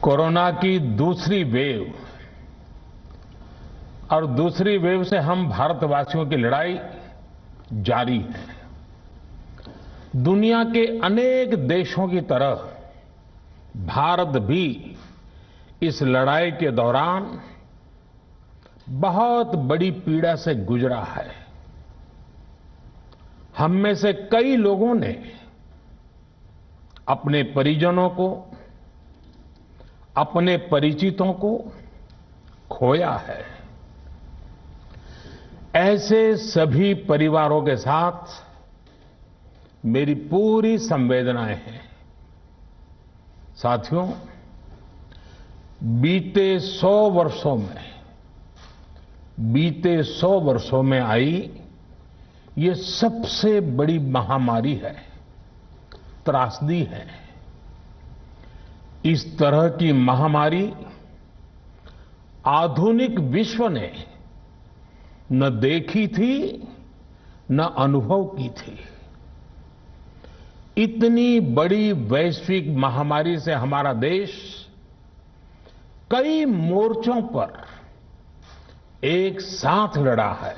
Corona की दूसरी wave और दूसरी वेव से हम भारतवासियों की लड़ाई जारी है। दुनिया के अनेक देशों की तरह भारत भी इस लड़ाई के दौरान बहुत बड़ी पीड़ा से गुजरा है। हम में से कई लोगों ने अपने परिजनों को, अपने परिचितों को खोया है। ऐसे सभी परिवारों के साथ मेरी पूरी संवेदनाएं हैं। साथियों, बीते 100 वर्षों में आई ये सबसे बड़ी महामारी है, त्रासदी है। इस तरह की महामारी आधुनिक विश्व ने न देखी थी, न अनुभव की थी। इतनी बड़ी वैश्विक महामारी से हमारा देश कई मोर्चों पर एक साथ लड़ा है।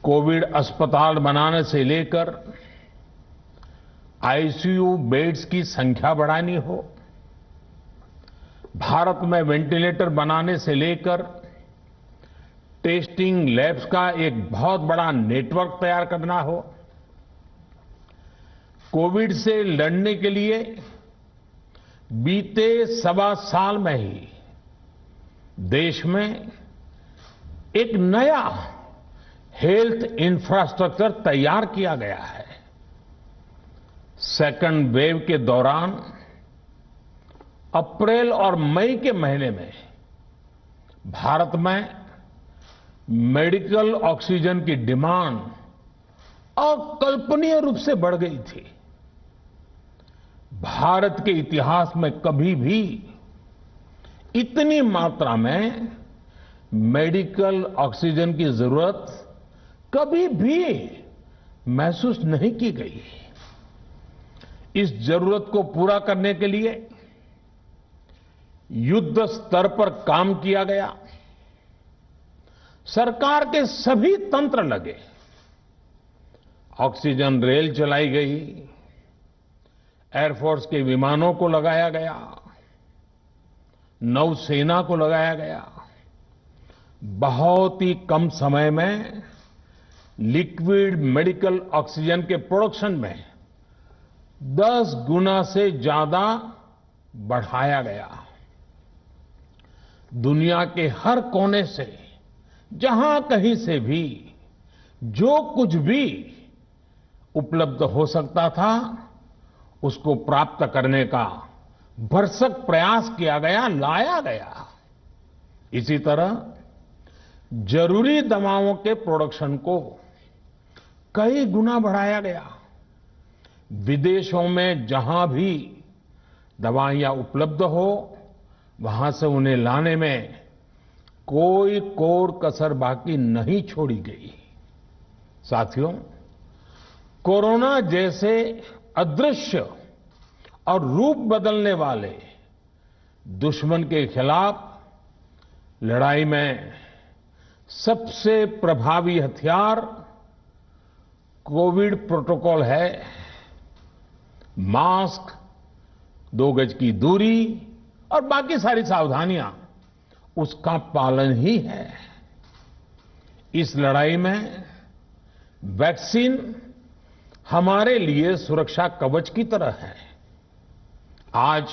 कोविड अस्पताल बनाने से लेकर आईसीयू बेड्स की संख्या बढ़ानी हो, भारत में वेंटिलेटर बनाने से लेकर टेस्टिंग लैब्स का एक बहुत बड़ा नेटवर्क तैयार करना हो, कोविड से लड़ने के लिए बीते 1.25 साल में ही देश में एक नया हेल्थ इंफ्रास्ट्रक्चर तैयार किया गया है। सेकंड वेव के दौरान अप्रैल और मई के महीने में भारत में मेडिकल ऑक्सीजन की डिमांड अकल्पनीय रूप से बढ़ गई थी। भारत के इतिहास में कभी भी इतनी मात्रा में मेडिकल ऑक्सीजन की जरूरत कभी भी महसूस नहीं की गई। इस जरूरत को पूरा करने के लिए युद्ध स्तर पर काम किया गया। सरकार के सभी तंत्र लगे। ऑक्सीजन रेल चलाई गई, एयरफोर्स के विमानों को लगाया गया, नौसेना को लगाया गया। बहुत ही कम समय में लिक्विड मेडिकल ऑक्सीजन के प्रोडक्शन में 10 गुना से ज्यादा बढ़ाया गया। दुनिया के हर कोने से, जहां कहीं से भी जो कुछ भी उपलब्ध हो सकता था, उसको प्राप्त करने का भरसक प्रयास किया गया, लाया गया। इसी तरह जरूरी दवाओं के प्रोडक्शन को कई गुना बढ़ाया गया। विदेशों में जहां भी दवाइयां उपलब्ध हो, वहां से उन्हें लाने में कोई कोर कसर बाकी नहीं छोड़ी गई। साथियों, कोरोना जैसे अदृश्य और रूप बदलने वाले दुश्मन के खिलाफ लड़ाई में सबसे प्रभावी हथियार कोविड प्रोटोकॉल है। मास्क, 2 गज की दूरी और बाकी सारी सावधानियां उसका पालन ही है। इस लड़ाई में वैक्सीन हमारे लिए सुरक्षा कवच की तरह है। आज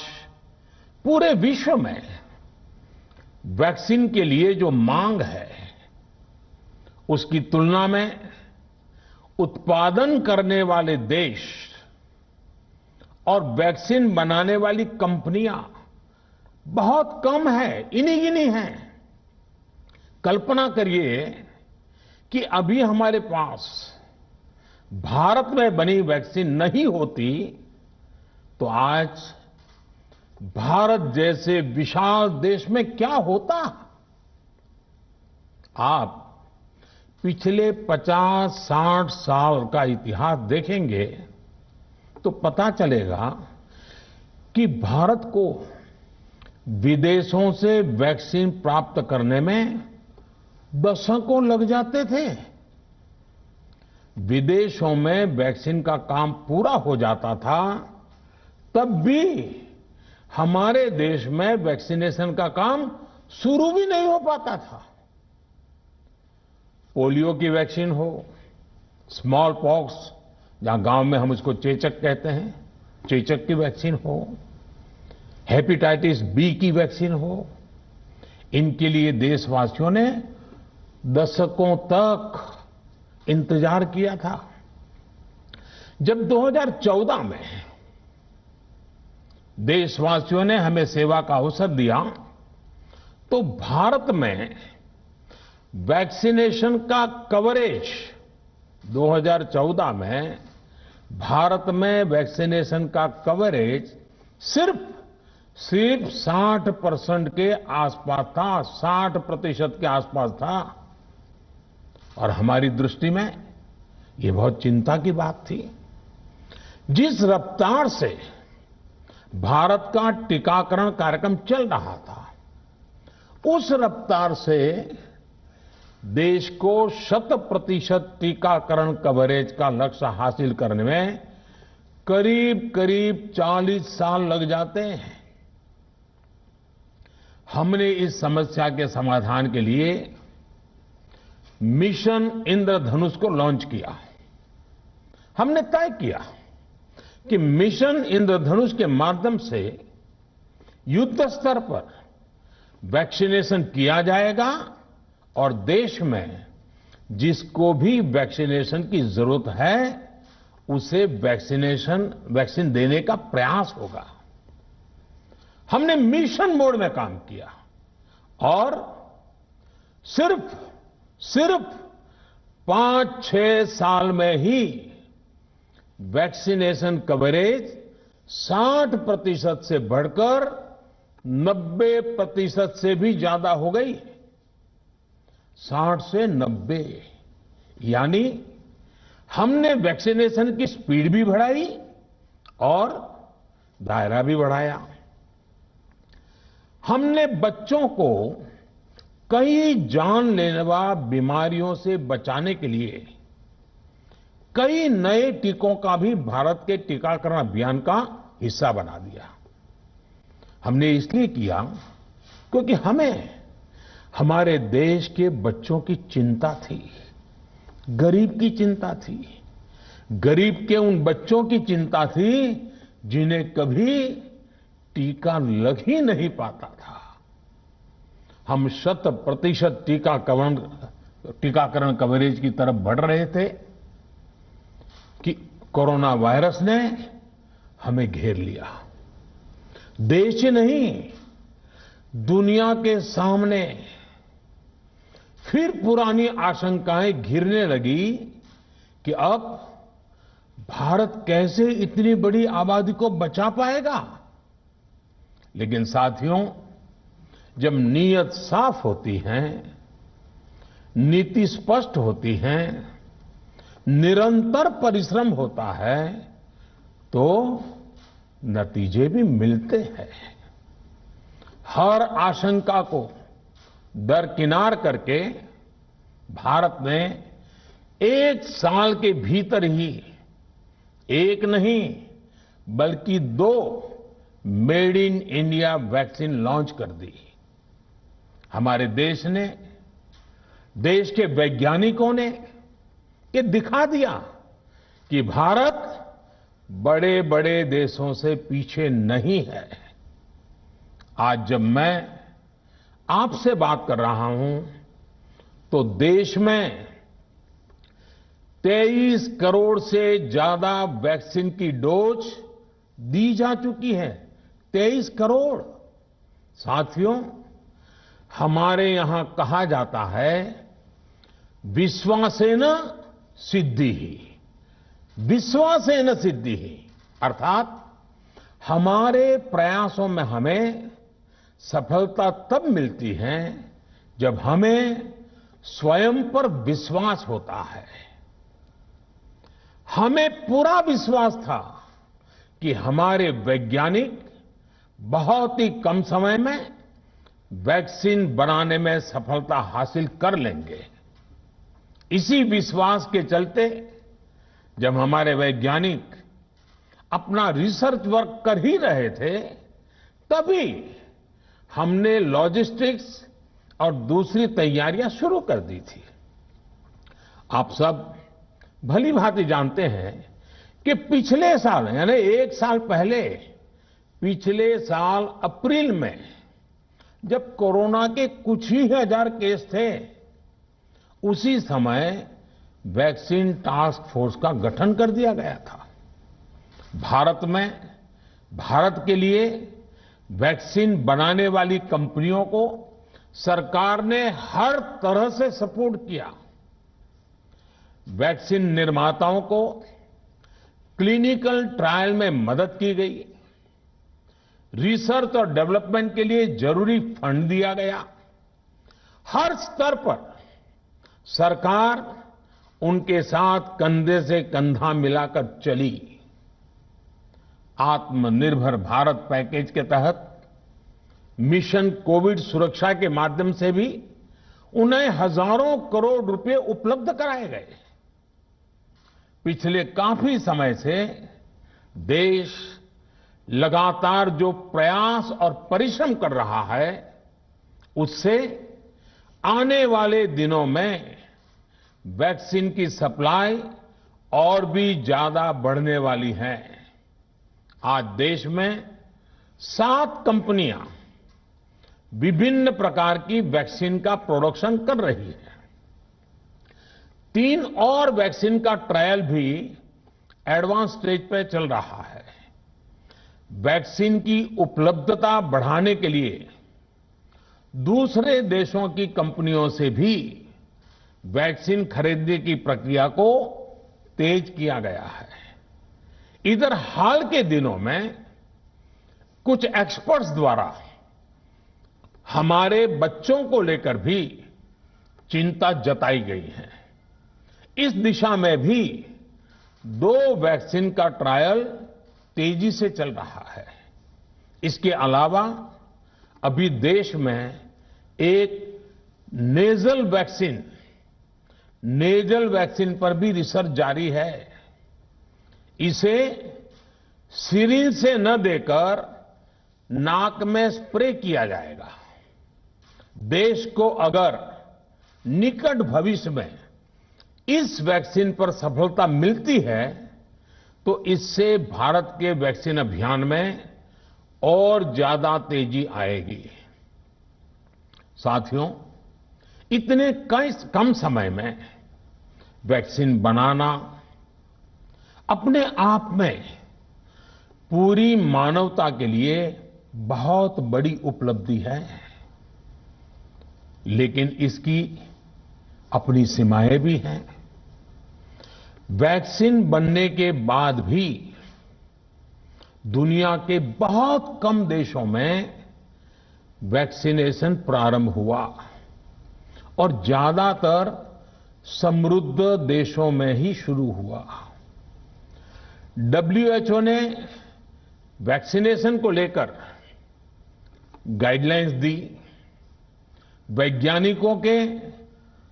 पूरे विश्व में वैक्सीन के लिए जो मांग है, उसकी तुलना में उत्पादन करने वाले देश और वैक्सीन बनाने वाली कंपनियां बहुत कम है, इन्हीं गिनी हैं। कल्पना करिए कि अभी हमारे पास भारत में बनी वैक्सीन नहीं होती तो आज भारत जैसे विशाल देश में क्या होता। आप पिछले 50-60 साल का इतिहास देखेंगे तो पता चलेगा कि भारत को विदेशों से वैक्सीन प्राप्त करने में दशकों लग जाते थे। विदेशों में वैक्सीन का काम पूरा हो जाता था, तब भी हमारे देश में वैक्सीनेशन का काम शुरू भी नहीं हो पाता था। पोलियो की वैक्सीन हो, स्मॉल पॉक्स, जहां गांव में हम उसको चेचक कहते हैं, चेचक की वैक्सीन हो, हेपेटाइटिस बी की वैक्सीन हो, इनके लिए देशवासियों ने दशकों तक इंतजार किया था। जब 2014 में देशवासियों ने हमें सेवा का अवसर दिया, तो भारत में वैक्सीनेशन का कवरेज 2014 में भारत में वैक्सीनेशन का कवरेज सिर्फ 60% के आसपास था, 60% के आसपास था। और हमारी दृष्टि में ये बहुत चिंता की बात थी। जिस रफ्तार से भारत का टीकाकरण कार्यक्रम चल रहा था, उस रफ्तार से देश को 100% टीकाकरण कवरेज का लक्ष्य हासिल करने में करीब करीब 40 साल लग जाते हैं। हमने इस समस्या के समाधान के लिए मिशन इंद्रधनुष को लॉन्च किया। हमने तय किया कि मिशन इंद्रधनुष के माध्यम से युद्ध स्तर पर वैक्सीनेशन किया जाएगा और देश में जिसको भी वैक्सीनेशन की जरूरत है उसे वैक्सीन देने का प्रयास होगा। हमने मिशन मोड में काम किया और सिर्फ 5-6 साल में ही वैक्सीनेशन कवरेज 60% से बढ़कर 90% से भी ज्यादा हो गई। 60 से 90, यानी हमने वैक्सीनेशन की स्पीड भी बढ़ाई और दायरा भी बढ़ाया। हमने बच्चों को कई जानलेवा बीमारियों से बचाने के लिए कई नए टीकों का भी भारत के टीकाकरण अभियान का हिस्सा बना दिया। हमने इसलिए किया क्योंकि हमें हमारे देश के बच्चों की चिंता थी, गरीब की चिंता थी, गरीब के उन बच्चों की चिंता थी जिन्हें कभी टीका लग ही नहीं पाता था। हम 100% टीकाकरण कवरेज की तरफ बढ़ रहे थे कि कोरोना वायरस ने हमें घेर लिया। देश ही नहीं, दुनिया के सामने फिर पुरानी आशंकाएं घिरने लगी कि अब भारत कैसे इतनी बड़ी आबादी को बचा पाएगा। लेकिन साथियों, जब नीयत साफ होती है, नीति स्पष्ट होती है, निरंतर परिश्रम होता है, तो नतीजे भी मिलते हैं। हर आशंका को दरकिनार करके भारत ने 1 साल के भीतर ही एक नहीं बल्कि 2 made in India vaccine launch कर दी। हमारे देश ने, देश के वैज्ञानिकों ने ये दिखा दिया कि भारत बड़े बड़े देशों से पीछे नहीं है। आज जब मैं आपसे बात कर रहा हूं तो देश में 23 करोड़ से ज्यादा वैक्सीन की डोज दी जा चुकी है। 23 करोड़। साथियों, हमारे यहां कहा जाता है विश्वासेन सिद्धिः, विश्वासेन सिद्धिः, अर्थात हमारे प्रयासों में हमें सफलता तब मिलती है जब हमें स्वयं पर विश्वास होता है। हमें पूरा विश्वास था कि हमारे वैज्ञानिक बहुत ही कम समय में वैक्सीन बनाने में सफलता हासिल कर लेंगे। इसी विश्वास के चलते जब हमारे वैज्ञानिक अपना रिसर्च वर्क कर ही रहे थे, तभी हमने लॉजिस्टिक्स और दूसरी तैयारियां शुरू कर दी थी। आप सब भली भांति जानते हैं कि पिछले साल यानी 1 साल पहले, पिछले साल अप्रैल में जब कोरोना के कुछ ही हजार केस थे, उसी समय वैक्सीन टास्क फोर्स का गठन कर दिया गया था। भारत के लिए वैक्सीन बनाने वाली कंपनियों को सरकार ने हर तरह से सपोर्ट किया। वैक्सीन निर्माताओं को क्लिनिकल ट्रायल में मदद की गई, रिसर्च और डेवलपमेंट के लिए जरूरी फंड दिया गया। हर स्तर पर सरकार उनके साथ कंधे से कंधा मिलाकर चली। आत्मनिर्भर भारत पैकेज के तहत मिशन कोविड सुरक्षा के माध्यम से भी उन्हें हजारों करोड़ रुपए उपलब्ध कराए गए। पिछले काफी समय से देश लगातार जो प्रयास और परिश्रम कर रहा है, उससे आने वाले दिनों में वैक्सीन की सप्लाई और भी ज्यादा बढ़ने वाली है। आज देश में 7 कंपनियां विभिन्न प्रकार की वैक्सीन का प्रोडक्शन कर रही है। 3 और वैक्सीन का ट्रायल भी एडवांस स्टेज पर चल रहा है। वैक्सीन की उपलब्धता बढ़ाने के लिए दूसरे देशों की कंपनियों से भी वैक्सीन खरीदने की प्रक्रिया को तेज किया गया है। इधर हाल के दिनों में कुछ एक्सपर्ट्स द्वारा हमारे बच्चों को लेकर भी चिंता जताई गई है। इस दिशा में भी 2 वैक्सीन का ट्रायल तेजी से चल रहा है। इसके अलावा अभी देश में एक नेजल वैक्सीन पर भी रिसर्च जारी है। इसे सिरिंज से न देकर नाक में स्प्रे किया जाएगा। देश को अगर निकट भविष्य में इस वैक्सीन पर सफलता मिलती है, तो इससे भारत के वैक्सीन अभियान में और ज्यादा तेजी आएगी। साथियों, इतने कम समय में वैक्सीन बनाना अपने आप में पूरी मानवता के लिए बहुत बड़ी उपलब्धि है, लेकिन इसकी अपनी सीमाएं भी हैं। वैक्सीन बनने के बाद भी दुनिया के बहुत कम देशों में वैक्सीनेशन प्रारंभ हुआ और ज्यादातर समृद्ध देशों में ही शुरू हुआ। WHO ने वैक्सीनेशन को लेकर गाइडलाइंस दी।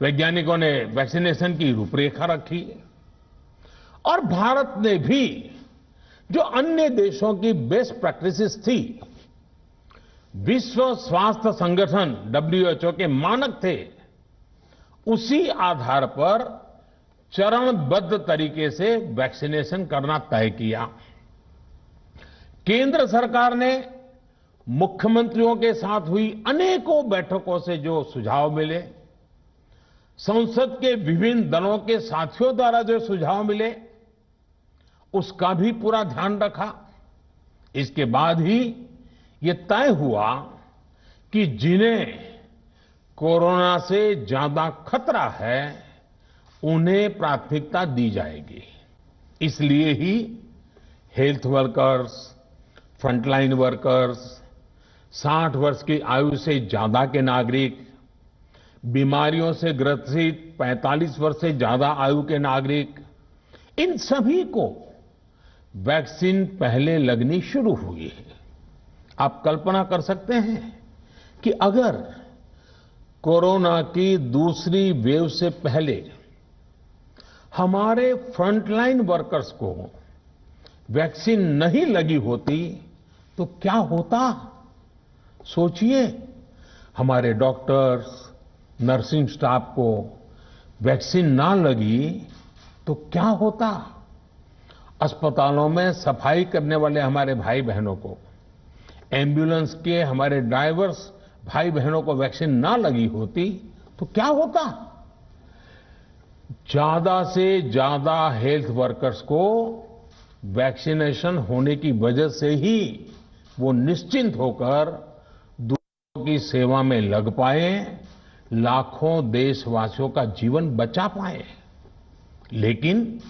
वैज्ञानिकों ने वैक्सीनेशन की रूपरेखा रखी और भारत ने भी जो अन्य देशों की बेस्ट प्रैक्टिसेस थी, विश्व स्वास्थ्य संगठन WHO के मानक थे, उसी आधार पर चरणबद्ध तरीके से वैक्सीनेशन करना तय किया। केंद्र सरकार ने मुख्यमंत्रियों के साथ हुई अनेकों बैठकों से जो सुझाव मिले, संसद के विभिन्न दलों के साथियों द्वारा जो सुझाव मिले, उसका भी पूरा ध्यान रखा। इसके बाद ही ये तय हुआ कि जिन्हें कोरोना से ज्यादा खतरा है, उन्हें प्राथमिकता दी जाएगी। इसलिए ही हेल्थ वर्कर्स, फ्रंटलाइन वर्कर्स, 60 वर्ष की आयु से ज्यादा के नागरिक, बीमारियों से ग्रसित 45 वर्ष से ज्यादा आयु के नागरिक, इन सभी को वैक्सीन पहले लगनी शुरू हुई है। आप कल्पना कर सकते हैं कि अगर कोरोना की दूसरी वेव से पहले हमारे फ्रंटलाइन वर्कर्स को वैक्सीन नहीं लगी होती तो क्या होता? सोचिए, हमारे डॉक्टर्स, नर्सिंग स्टाफ को वैक्सीन ना लगी तो क्या होता? अस्पतालों में सफाई करने वाले हमारे भाई बहनों को, एम्बुलेंस के हमारे ड्राइवर्स भाई बहनों को वैक्सीन ना लगी होती तो क्या होता? ज्यादा से ज्यादा हेल्थ वर्कर्स को वैक्सीनेशन होने की वजह से ही वो निश्चिंत होकर दूसरों की सेवा में लग पाए, लाखों देशवासियों का जीवन बचा पाए। लेकिन